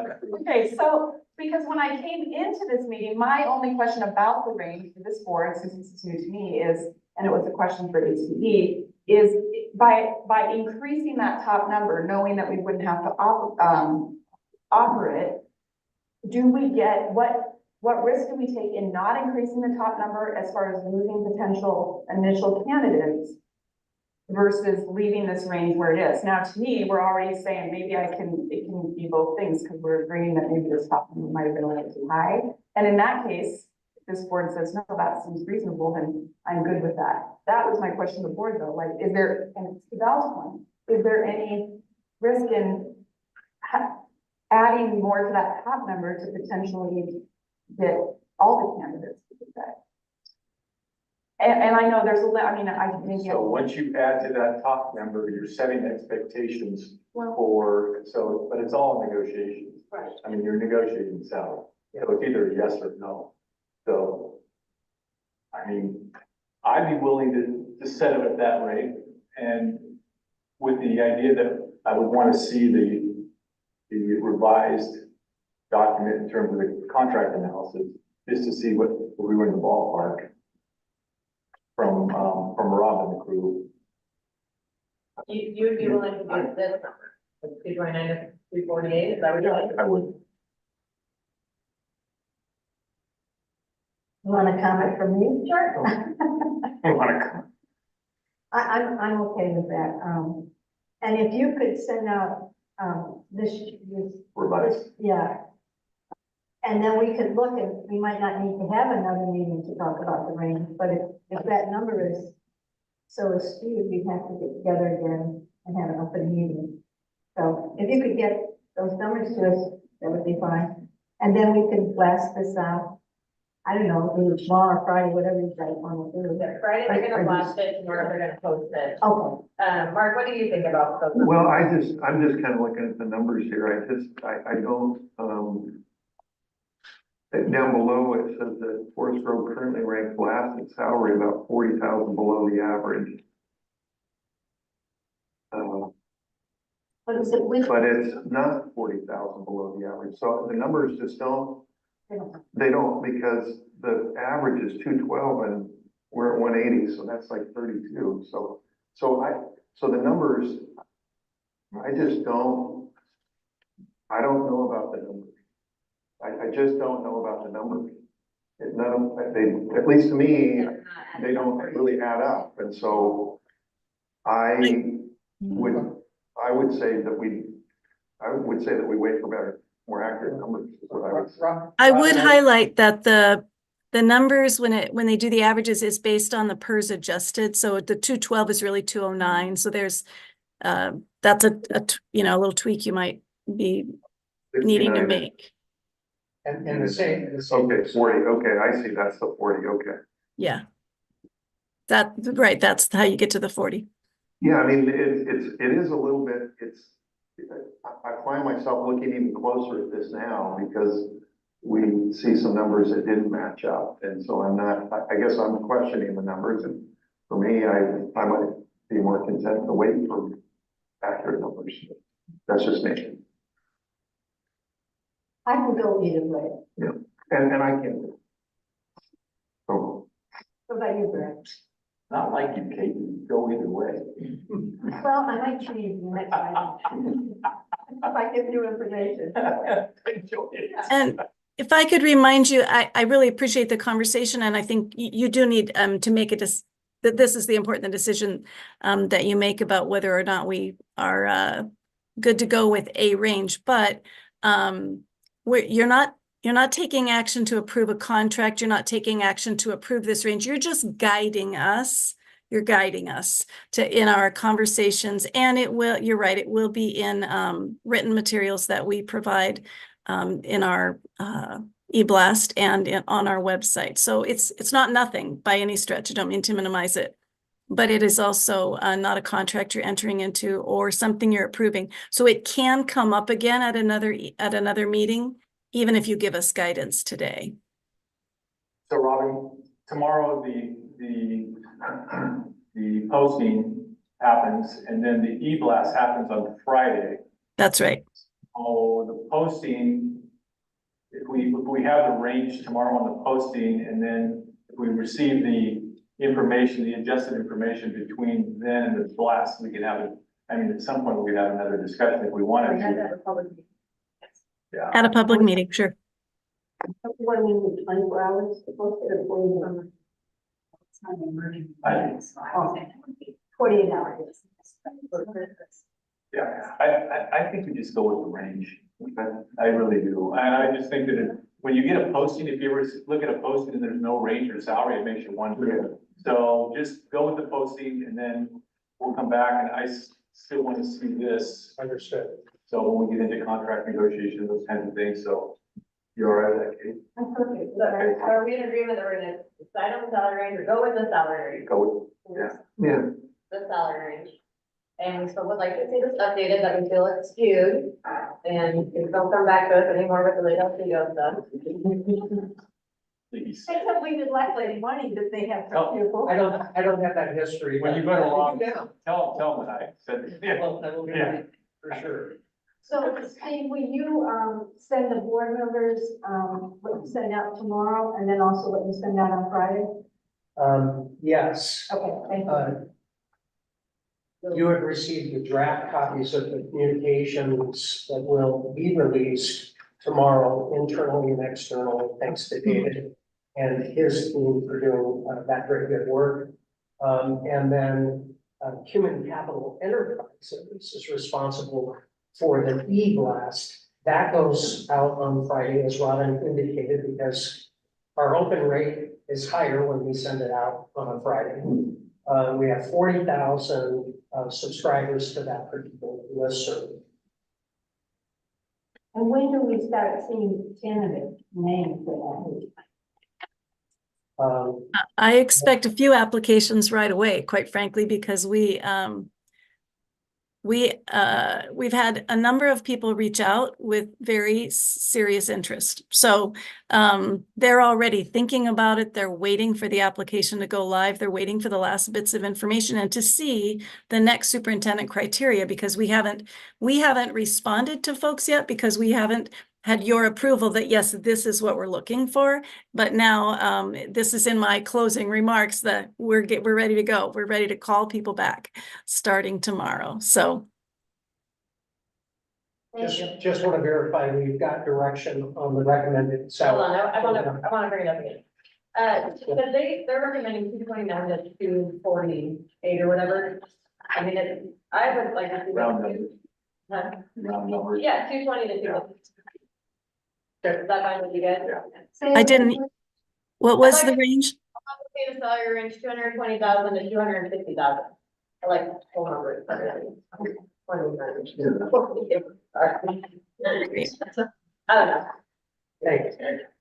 Okay, so, because when I came into this meeting, my only question about the range for this board, since this is new to me, is, and it was a question for HPE, is by increasing that top number, knowing that we wouldn't have to offer it, do we get, what risk do we take in not increasing the top number as far as losing potential initial candidates versus leaving this range where it is? Now, to me, we're already saying maybe it can be both things because we're agreeing that maybe this top number might have been a little too high. And in that case, if this board says, no, that seems reasonable, then I'm good with that. That was my question to the board though, like, is there, and it's to Val's point, is there any risk in adding more to that top number to potentially get all the candidates to do that? And I know there's I mean, I can maybe. So once you add to that top number, you're setting expectations for, so, but it's all negotiations. Right. I mean, you're negotiating salary, so it's either yes or no. So, I mean, I'd be willing to set it at that rate, and with the idea that I would want to see the revised document in terms of the contract analysis, just to see what we were in the ballpark from Rob and the crew. You would be willing to do this number, 229 to 348, is that what you're like? I would. You want a comment from me? Sure. I want to. I'm okay with that. And if you could send out, this, Revised. yeah. And then we could look and we might not need to have another meeting to talk about the range, but if that number is so skewed, we'd have to get together again and have an open meeting. So if you could get those numbers to us, that would be fine. And then we can blast this out. I don't know, either tomorrow or Friday, whatever you guys want to do. Friday, they're gonna blast it, tomorrow they're gonna post it. Okay. Mark, what do you think about those? Well, I'm just kind of looking at the numbers here. I don't, down below it says that Forest Grove currently ranks last in salary, about 40,000 below the average. But is it with? But it's not 40,000 below the average. So the numbers just they don't, because the average is 212 and we're at 180, so that's like 32. So the numbers, I don't know about the numbers. I just don't know about the numbers. At least to me, they don't really add up. And so I would say that we wait for better, more accurate numbers is what I would say. I would highlight that the numbers when they do the averages is based on the PERS adjusted. So the 212 is really 209. So there's that's a little tweak you might be needing to 69. make. And the same. Okay, 40, okay, I see, that's the 40, okay. Yeah. Right, that's how you get to the 40. Yeah, I mean, it is a little bit, I find myself looking even closer at this now because we see some numbers that didn't match up. And so I guess I'm questioning the numbers, and for me, I might be more content to wait for accurate numbers. That's just me. I can go either way. Yeah, and I can. So, What about you, Brad? Not like you, Kate, you go either way. Well, I might change the next time. If I give you information. Enjoy it. And if I could remind you, I really appreciate the conversation, and I think you do need to make that this is the important decision that you make about whether or not we are good to go with a range. But you're not taking action to approve a contract. You're not taking action to approve this range. You're just guiding us. You're guiding us in our conversations, and you're right, it will be in written materials that we provide in our e-blast and on our website. So it's not nothing by any stretch. I don't mean to minimize it. but it is also not a contract you're entering into or something you're approving. So it can come up again at another meeting, even if you give us guidance today. So Robin, tomorrow the posting happens and then the e-blast happens on Friday. That's right. Oh, the posting, if we have the range tomorrow on the posting and then if we receive the information, the adjusted information between then and the blast, we can have it. I mean, at some point we could have another discussion if we wanted We had to. that at public meeting. Yeah. At a public meeting, sure. What do we need, 24 hours to post it or 48 hours? It's not an emergency. I- 48 hours. Yeah, I think we just go with the range. I really do. And I just think that when you get a posting, if you ever look at a posting and there's no range or salary, it makes you wonder. So just go with the posting and then we'll come back and I still want to see this. Understood. So when we get into contract negotiations, those kinds of things, so you're all right with that, Kate? So are we in agreement that we're gonna decide on the salary range or go with the salary range? Go with, yeah. The salary range. And we still would like to see this updated, that we feel it's skewed, and don't come back to us anymore with the little studio stuff. Please. Except we did last lady money that they have Oh, for people. I don't have that history. When you go to law, tell them that I said, I yeah. will do that for sure. So Steve, will you, send the board members, what you send out tomorrow and then also what you send out on Friday? Yes, Okay, thank you. you have received the draft copies of the communications that will be released tomorrow, internally and externally, thanks to David and his team for doing that very good work. And then Human Capital Enterprises is responsible for the e-blast. That goes out on Friday, as Robin indicated, because our open rate is higher when we send it out on a Friday. We have 40,000 subscribers to that particular listserv. And when do we start seeing tentative names for I expect a few applications right away, quite frankly, because we've had a number of people reach out with very serious interest. So they're already thinking about it. They're waiting for the application to go live. They're waiting for the last bits of information and to see the next superintendent criteria, because we haven't responded to folks yet because we haven't had your approval that, yes, this is what we're looking for. But now this is in my closing remarks that we're ready to go. We're ready to call people back starting tomorrow. So. Just want to verify we've got direction on the recommended Hold salary. on, I wanna bring it up again. So they're recommending 229 to 248 or whatever. I mean, I would like to see. Round numbers. Huh? Round numbers. Yeah, 220 to 250. Is that fine with you guys? Yeah. I didn't, what was the range? Okay, the salary range 220,000 to 250,000. I like whole numbers. I don't know.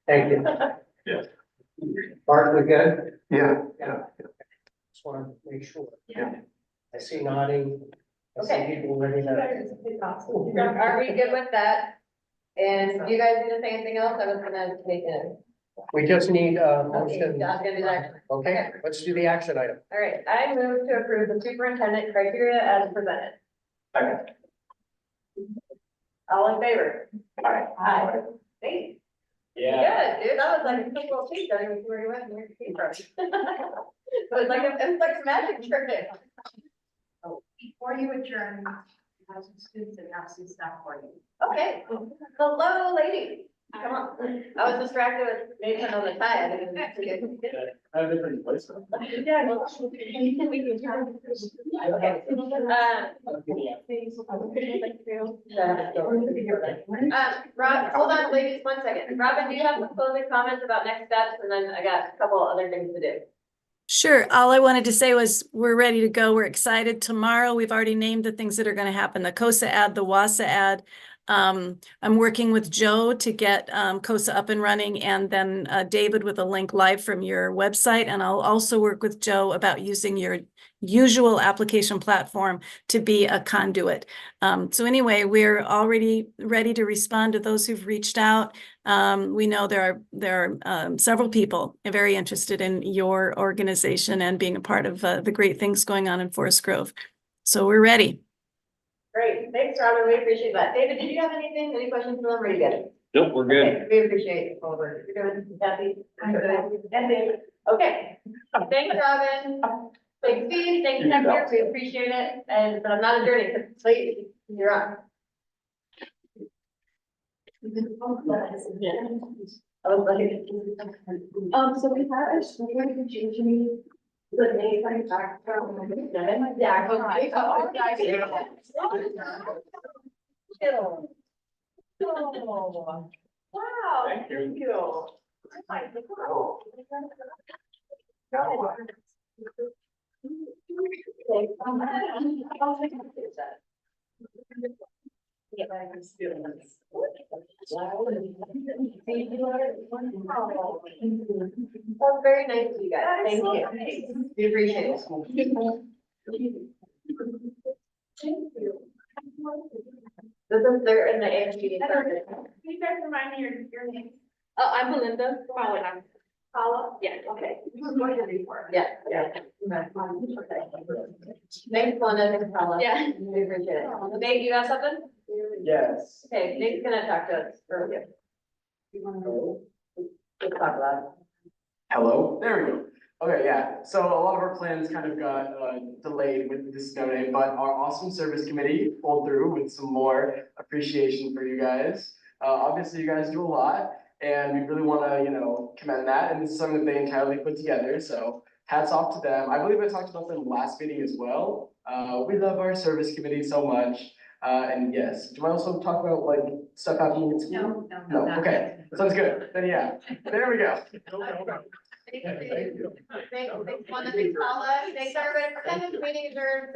Thank you. Yeah. Bart, we good? Yeah. Just want to make sure. Yeah. I see nodding. I see Okay. people ready to. Are we good with that? And do you guys need to say anything else? I was gonna make it. We just need a Okay, I was motion. gonna do that. Okay, let's do the action item. All right, I move to approve the superintendent criteria as presented. Second. All in favor? Aye. Aye. Thanks. Yeah. Good, dude, that was like a quick little cheat, I didn't even see where you went and where you came from. It was like some magic trick. Before you adjourn, I have some students that have some stuff for you. Okay, hello, lady. Come on, I was distracted with Nathan on the tie, I didn't see it. I have different places. Yeah. Okay. Rob, hold on, ladies, 1 second. Robin, do you have some closing comments about next steps? And then I got a couple other things to do. Sure. All I wanted to say was we're ready to go. We're excited. Tomorrow, we've already named the things that are going to happen, the COSA ad, the WASA ad. I'm working with Joe to get COSA up and running, and then David with a link live from your website. And I'll also work with Joe about using your usual application platform to be a conduit. So anyway, we're already ready to respond to those who've reached out. We know there are several people very interested in your organization and being a part of the great things going on in Forest Grove. So we're ready. Great, thanks, Robin, we appreciate that. David, did you have anything, any questions for them, or you good? Nope, we're good. Okay, we appreciate all of it. You're doing, Kathy? I'm good. And David? Okay, thanks, Robin. Thanks, Steve, thanks, Hector, we appreciate it, and, but I'm not adjourning, please, you're on. I was like. So we had a student meeting. The name I talked about. Yeah, okay. Oh, wow. Thank you. Thank you. That's very nice of you guys. Thank you. We appreciate it. This is there in the FGSD. Can you guys remind me your name? Oh, I'm Melinda. Paula? Yeah, okay. This is going to be for. Yeah, yeah. Thanks, Melinda. Thanks, Paula. Yeah. We appreciate it. Nate, you have something? Yes. Okay, Nate's gonna talk to us earlier. Let's talk about it. Hello, there we go. Okay, yeah, so a lot of our plans kind of got delayed with the snow day, but our awesome service committee pulled through with some more appreciation for you guys. Obviously, you guys do a lot, and we really wanna, commend that, and this is something that they entirely put together, so hats off to them. I believe I talked about them last meeting as well. We love our service committee so much. And yes, do I also talk about like stuff happening in school? No, okay, sounds good, then yeah, there we go. Thanks, Melinda. Thanks, Paula. Thanks, everybody, for coming. Meeting adjourned.